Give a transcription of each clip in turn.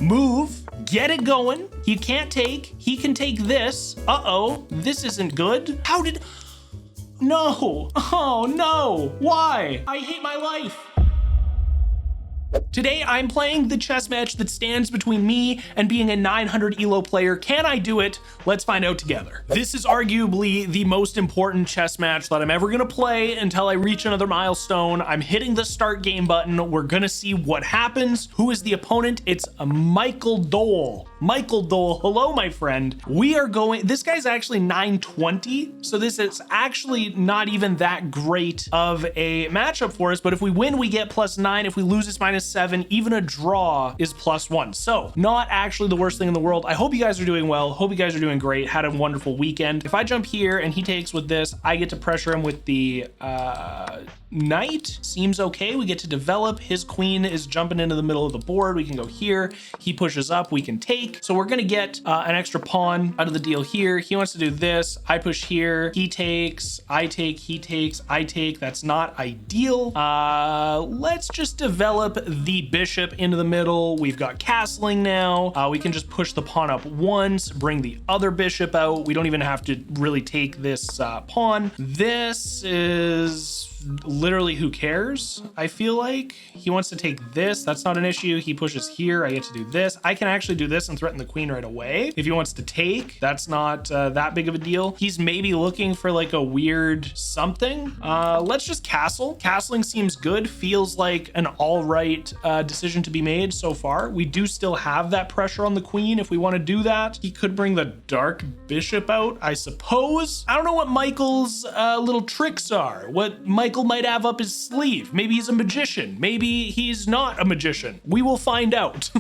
Move, get it going. He can't take, he can take this. Uh-oh, this isn't good. How did, no, oh no, why? I hate my life. Today, I'm playing the chess match that stands between me and being a 900 ELO player. Can I do it? Let's find out together. This is arguably the most important chess match that I'm ever gonna play until I reach another milestone. I'm hitting the start game button. We're gonna see what happens. Who is the opponent? It's Michael Dole. Michael Dole, hello, my friend. We are going, this guy's actually 920, so this is actually not even that great of a matchup for us, but if we win, we get +9. If we lose, it's -7. Even a draw is +1. So not actually the worst thing in the world. I hope you guys are doing well. Hope you guys are doing great. Had a wonderful weekend. If I jump here and he takes with this, I get to pressure him with the knight. Seems okay. We get to develop. His queen is jumping into the middle of the board. We can go here. He pushes up. We can take. So we're going to get an extra pawn out of the deal here. He wants to do this. I push here. He takes. I take. He takes. I take. That's not ideal. Let's just develop the bishop into the middle. We've got castling now. We can just push the pawn up once, bring the other bishop out. We don't even have to really take this pawn. This is literally who cares. I feel like he wants to take this. That's not an issue. He pushes here. I get to do this. I can actually do this and threaten the queen right away. If he wants to take, that's not that big of a deal. He's maybe looking for like a weird something. Let's just castle. Castling seems good. Feels like an all right decision to be made so far. We do still have that pressure on the queen if we want to do that. He could bring the dark bishop out, I suppose. I don't know what Michael's little tricks are. What Michael might have up his sleeve. Maybe he's a magician. Maybe he's not a magician. We will find out.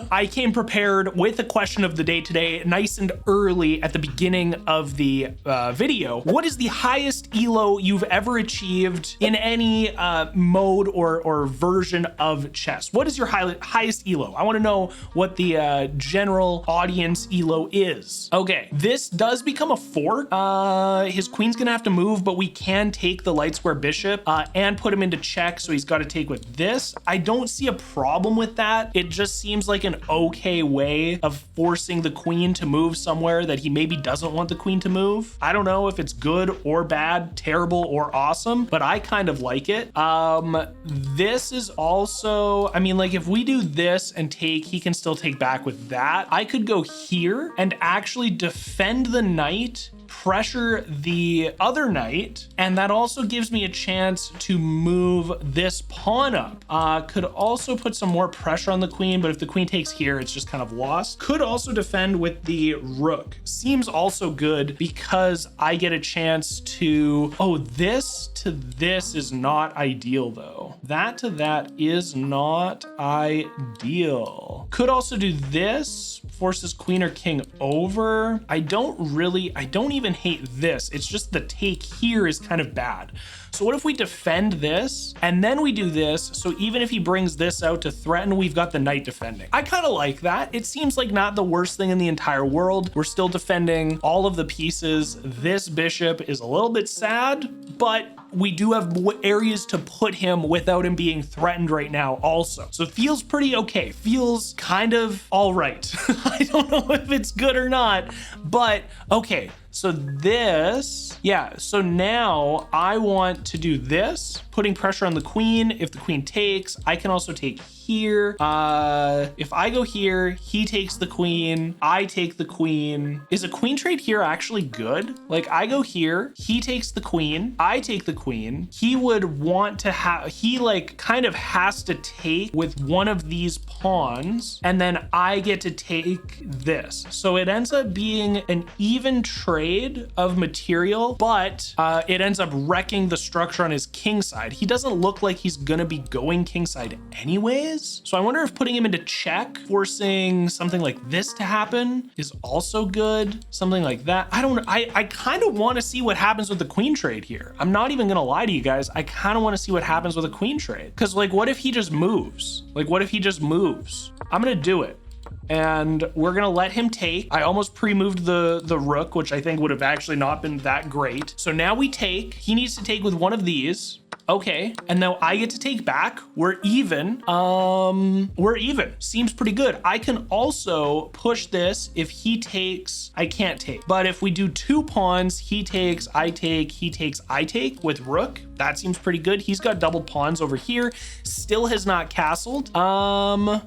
I came prepared with a question of the day today, nice and early at the beginning of the video. What is the highest ELO you've ever achieved in any mode or version of chess? What is your highest ELO? I want to know what the general audience ELO is. Okay, this does become a fork. His queen's gonna have to move, but we can take the light square bishop and put him into check, so he's got to take with this. I don't see a problem with that. It just seems like an okay way of forcing the queen to move somewhere that he maybe doesn't want the queen to move. I don't know if it's good or bad, terrible or awesome, but I kind of like it. This is also, I mean, like if we do this and take, he can still take back with that. I could go here and actually defend the knight, pressure the other knight, and that also gives me a chance to move this pawn up. Could also put some more pressure on the queen, but if the queen takes here, it's just kind of lost. Could also defend with the rook. Seems also good because I get a chance to, oh, this to this is not ideal though. That to that is not ideal. Could also do this, forces queen or king over. I don't even hate this. It's just the take here is kind of bad. So what if we defend this and then we do this? So even if he brings this out to threaten, we've got the knight defending. I kind of like that. It seems like not the worst thing in the entire world. We're still defending all of the pieces. This bishop is a little bit sad, but we do have areas to put him without him being threatened right now also. So it feels pretty okay. Feels kind of all right. I don't know if it's good or not, but okay. So this, yeah, so now I want to do this, putting pressure on the queen. If the queen takes, I can also take here. If I go here, he takes the queen, I take the queen. Is a queen trade here actually good? Like I go here, he takes the queen, I take the queen. He would want to have, he like kind of has to take with one of these pawns, and then I get to take this. So it ends up being an even trade of material, but it ends up wrecking the structure on his king side. He doesn't look like he's gonna be going king side anyways. So I wonder if putting him into check, forcing something like this to happen is also good. Something like that. I don't know. I kind of want to see what happens with the queen trade here. I'm not even gonna lie to you guys. I kind of want to see what happens with a queen trade. Because like, what if he just moves? Like, what if he just moves? I'm gonna do it. and we're gonna let him take. I almost pre-moved the rook, which I think would have actually not been that great. So now we take. He needs to take with one of these. Okay, and now I get to take back. We're even. We're even. Seems pretty good. I can also push this. If he takes, I can't take. But if we do 2 pawns, he takes, I take, he takes, I take with rook. That seems pretty good. He's got doubled pawns over here. Still has not castled.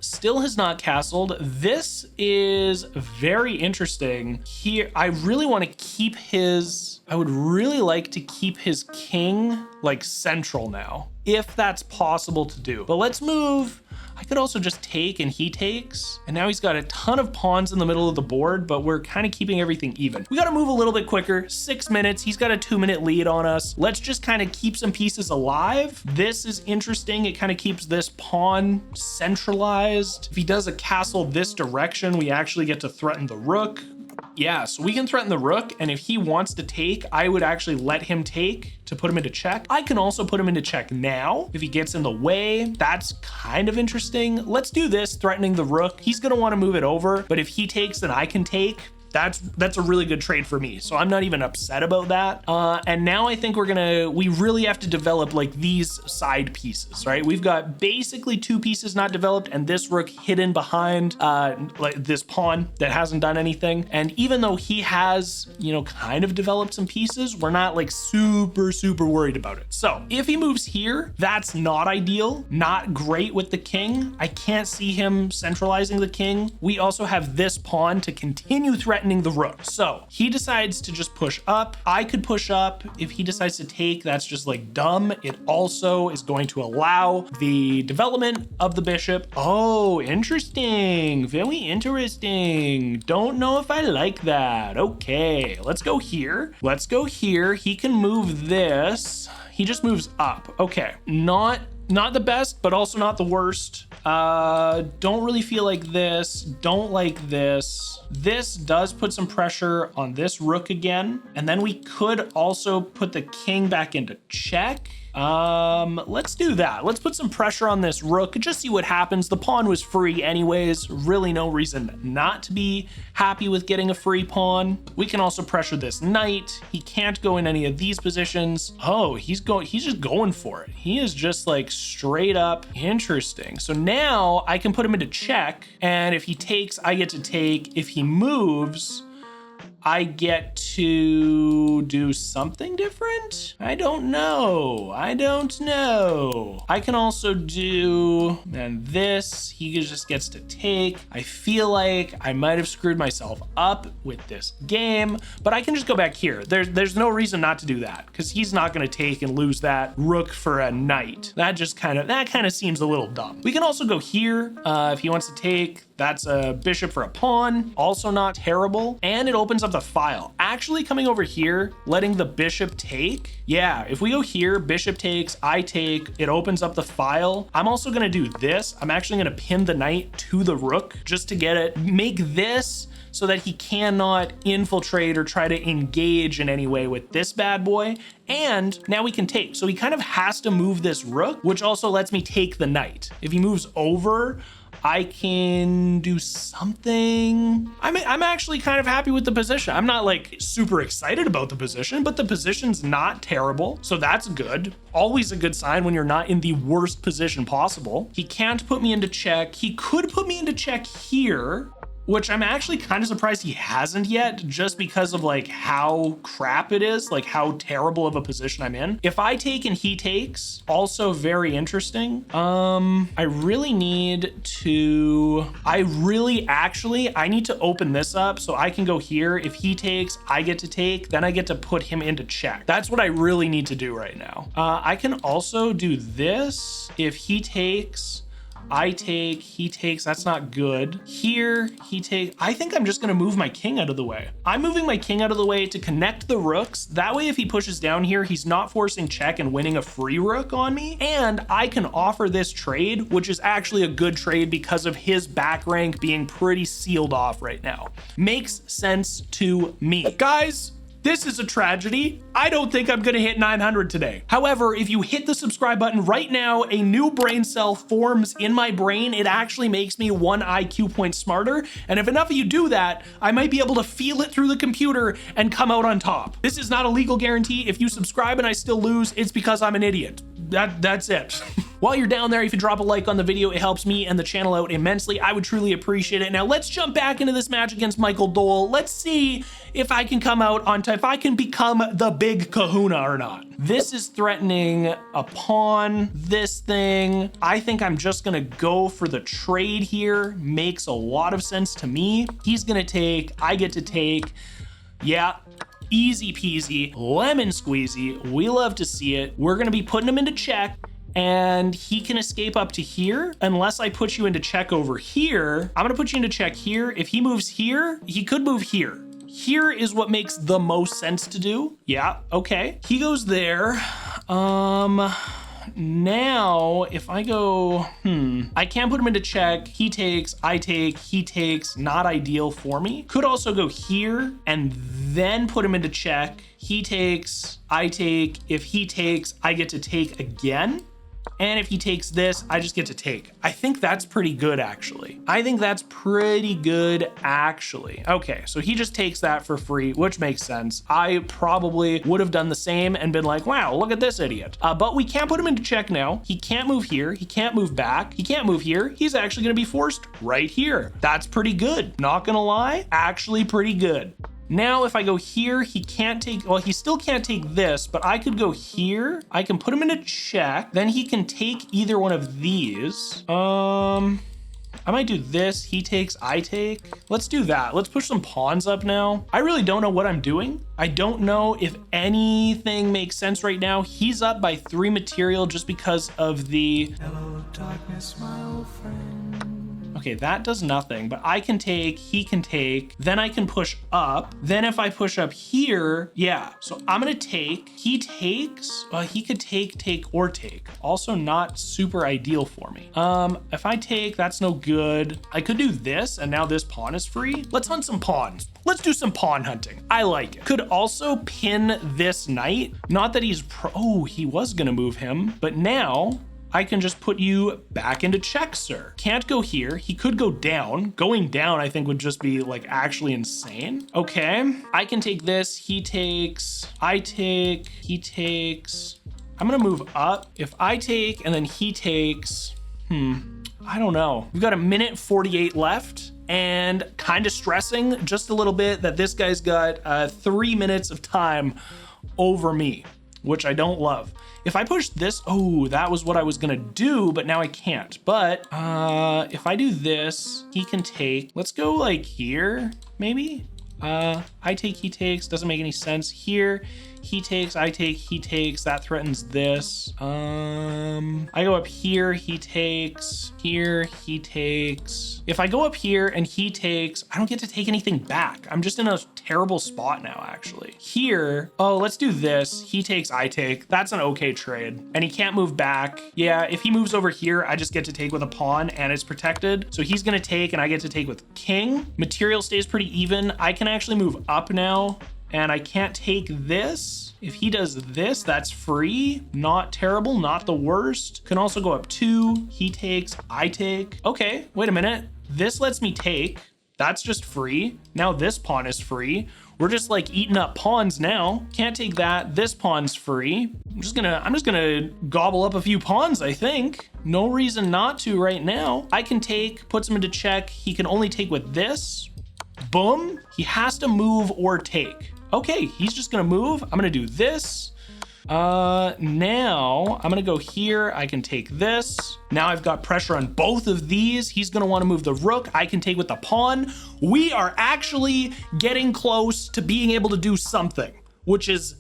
Still has not castled. This is very interesting. Here, I really want to keep his. I would really like to keep his king like central now, if that's possible to do. But let's move. I could also just take and he takes. And now he's got a ton of pawns in the middle of the board, but we're kind of keeping everything even. We got to move a little bit quicker. 6 minutes. He's got a 2-minute lead on us. Let's just kind of keep some pieces alive. This is interesting. It kind of keeps this pawn centralized. If he does a castle this direction, we actually get to threaten the rook. Yeah, so we can threaten the rook, and if he wants to take, I would actually let him take to put him into check. I can also put him into check now if he gets in the way. That's kind of interesting. Let's do this, threatening the rook. He's gonna want to move it over, but if he takes, then I can take. That's a really good trade for me. So I'm not even upset about that. And now I think we really have to develop like these side pieces, right? We've got basically 2 pieces not developed and this rook hidden behind like this pawn that hasn't done anything. And even though he has, kind of developed some pieces, we're not like super worried about it. So if he moves here, that's not ideal, not great with the king. I can't see him centralizing the king. We also have this pawn to continue threatening the rook. So he decides to just push up. I could push up. If he decides to take, that's just like dumb. It also is going to allow the development of the bishop. Oh, interesting. Very interesting. Don't know if I like that. Okay, let's go here. Let's go here. He can move this. He just moves up. Okay, not the best, but also not the worst. Don't really feel like this. Don't like this. This does put some pressure on this rook again. And then we could also put the king back into check. Let's do that. Let's put some pressure on this rook, just see what happens. The pawn was free anyways. Really no reason not to be happy with getting a free pawn. We can also pressure this knight. He can't go in any of these positions. Oh, he's just going for it. He is just like straight up. Interesting. So now I can put him into check, and if he takes, I get to take. If he moves, I get to do something different? I don't know. I can also do, and this, he just gets to take. I feel like I might have screwed myself up with this game, but I can just go back here. There's no reason not to do that because he's not going to take and lose that rook for a knight. That kind of seems a little dumb. We can also go here if he wants to take. That's a bishop for a pawn, also not terrible. And it opens up the file. Actually coming over here, letting the bishop take. Yeah, if we go here, bishop takes, I take, it opens up the file. I'm also gonna do this. I'm actually gonna pin the knight to the rook just to get it, make this so that he cannot infiltrate or try to engage in any way with this bad boy. And now we can take. So he kind of has to move this rook, which also lets me take the knight. If he moves over, I can do something. I'm actually kind of happy with the position. I'm not like super excited about the position, but the position's not terrible. So that's good. Always a good sign when you're not in the worst position possible. He can't put me into check. He could put me into check here, which I'm actually kind of surprised he hasn't yet, just because of like how crap it is, like how terrible of a position I'm in. If I take and he takes, also very interesting. I need to open this up so I can go here. If he takes, I get to take, then I get to put him into check. That's what I really need to do right now. I can also do this. If he takes, I take, he takes, that's not good. Here, he takes, I think I'm just gonna move my king out of the way. I'm moving my king out of the way to connect the rooks. That way, if he pushes down here, he's not forcing check and winning a free rook on me. And I can offer this trade, which is actually a good trade because of his back rank being pretty sealed off right now. Makes sense to me. Guys, This is a tragedy. I don't think I'm gonna hit 900 today. However, if you hit the subscribe button right now, a new brain cell forms in my brain. It actually makes me 1 IQ point smarter. And if enough of you do that, I might be able to feel it through the computer and come out on top. This is not a legal guarantee. If you subscribe and I still lose, it's because I'm an idiot. That's it. While you're down there, if you drop a like on the video, it helps me and the channel out immensely. I would truly appreciate it. Now let's jump back into this match against Michael Dole. Let's see if I can come out on time, if I can become the big kahuna or not. This is threatening a pawn, this thing. I think I'm just gonna go for the trade here. Makes a lot of sense to me. He's gonna take, I get to take. Yeah. Easy peasy, lemon squeezy. We love to see it. We're gonna be putting him into check, and he can escape up to here unless I put you into check over here. I'm gonna put you into check here. If he moves here, he could move here. Here is what makes the most sense to do. Yeah, okay. He goes there. Now, if I go, I can put him into check. He takes, I take, he takes, not ideal for me. Could also go here and then put him into check. He takes, I take. If he takes, I get to take again. And if he takes this, I just get to take. I think that's pretty good, actually. Okay, so he just takes that for free, which makes sense. I probably would have done the same and been like, wow, look at this idiot. But we can't put him into check now. He can't move here. He can't move back. He can't move here. He's actually gonna be forced right here. That's pretty good. Not gonna lie, actually pretty good. Now, if I go here, he can't take, well, he still can't take this, but I could go here. I can put him in a check. Then he can take either one of these. I might do this. He takes, I take. Let's do that. Let's push some pawns up now. I really don't know what I'm doing. I don't know if anything makes sense right now. He's up by 3 material just because of the... Hello, darkness, my old friend. Okay, that does nothing, but I can take, he can take, then I can push up. Then if I push up here, yeah. So I'm gonna take, he takes, he could take, or take. Also not super ideal for me. If I take, that's no good. I could do this, and now this pawn is free. Let's hunt some pawns. Let's do some pawn hunting. I like it. Could also pin this knight. Not that he's oh, he was gonna move him, but now, I can just put you back into check, sir. Can't go here. He could go down. Going down, I think, would just be like actually insane. Okay, I can take this. He takes, I take, he takes. I'm gonna move up. If I take and then he takes, I don't know. We've got 1:48 left. And kind of stressing just a little bit that this guy's got 3 minutes of time over me, which I don't love. If I push this, oh, that was what I was gonna do, but now I can't. But if I do this, he can take, let's go like here, maybe? I take, he takes, doesn't make any sense. Here, he takes, I take, he takes, that threatens this. I go up here, he takes, here, he takes. If I go up here and he takes, I don't get to take anything back. I'm just in a terrible spot now, actually. Here, oh, let's do this. He takes, I take. That's an okay trade. And he can't move back. Yeah, if he moves over here, I just get to take with a pawn and it's protected. So he's gonna take and I get to take with king. Material stays pretty even. I can actually move up now and I can't take this. If he does this, that's free. Not terrible, not the worst. Can also go up 2. He takes, I take. Okay, wait a minute. This lets me take. That's just free. Now this pawn is free. We're just like eating up pawns now. Can't take that. This pawn's free. I'm just gonna gobble up a few pawns, I think. No reason not to right now. I can take, puts him into check. He can only take with this. Boom. He has to move or take. Okay, he's just gonna move. I'm gonna do this. Now I'm gonna go here. I can take this. Now I've got pressure on both of these. He's gonna wanna move the rook. I can take with the pawn. We are actually getting close to being able to do something, which is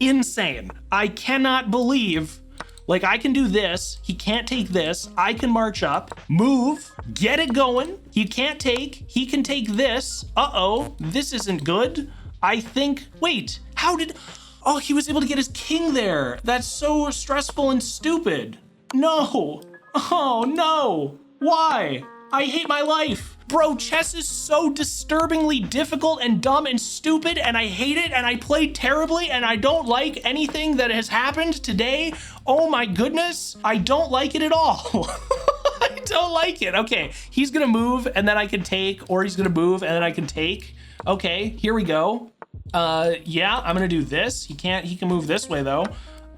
insane. I cannot believe, like, I can do this. He can't take this. I can march up, move, get it going. He can't take, he can take this. Uh-oh, this isn't good. I think, wait, how did, oh, he was able to get his king there. That's so stressful and stupid. No, oh no, why? I hate my life. Bro, chess is so disturbingly difficult and dumb and stupid, and I hate it, and I play terribly, and I don't like anything that has happened today. Oh my goodness, I don't like it at all. I don't like it. Okay, he's gonna move, and then I can take, or he's gonna move, and then I can take. Okay, here we go. Yeah, I'm gonna do this. He can move this way though.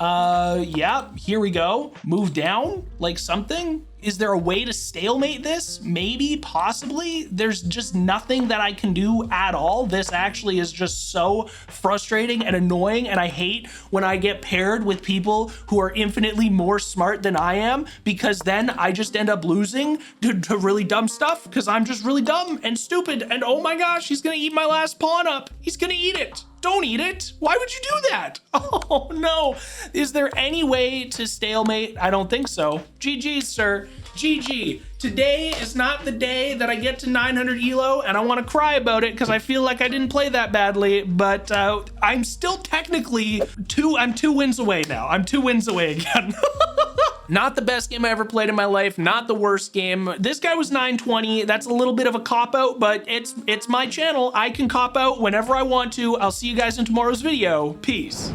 Yeah, here we go. Move down, like something. Is there a way to stalemate this? Maybe, possibly. There's just nothing that I can do at all. This actually is just so frustrating and annoying, and I hate when I get paired with people who are infinitely more smart than I am, because then I just end up losing to really dumb stuff because I'm just really dumb and stupid, and oh my gosh, he's gonna eat my last pawn up. He's gonna eat it. Don't eat it. Why would you do that? Oh no. Is there any way to stalemate? I don't think so. GG, sir. GG. Today is not the day that I get to 900 elo, and I want to cry about it because I feel like I didn't play that badly, but I'm still technically I'm 2 wins away now. I'm 2 wins away again. Not the best game I ever played in my life, not the worst game. This guy was 920. That's a little bit of a cop-out, but it's my channel. I can cop out whenever I want to. I'll see you guys in tomorrow's video. Peace.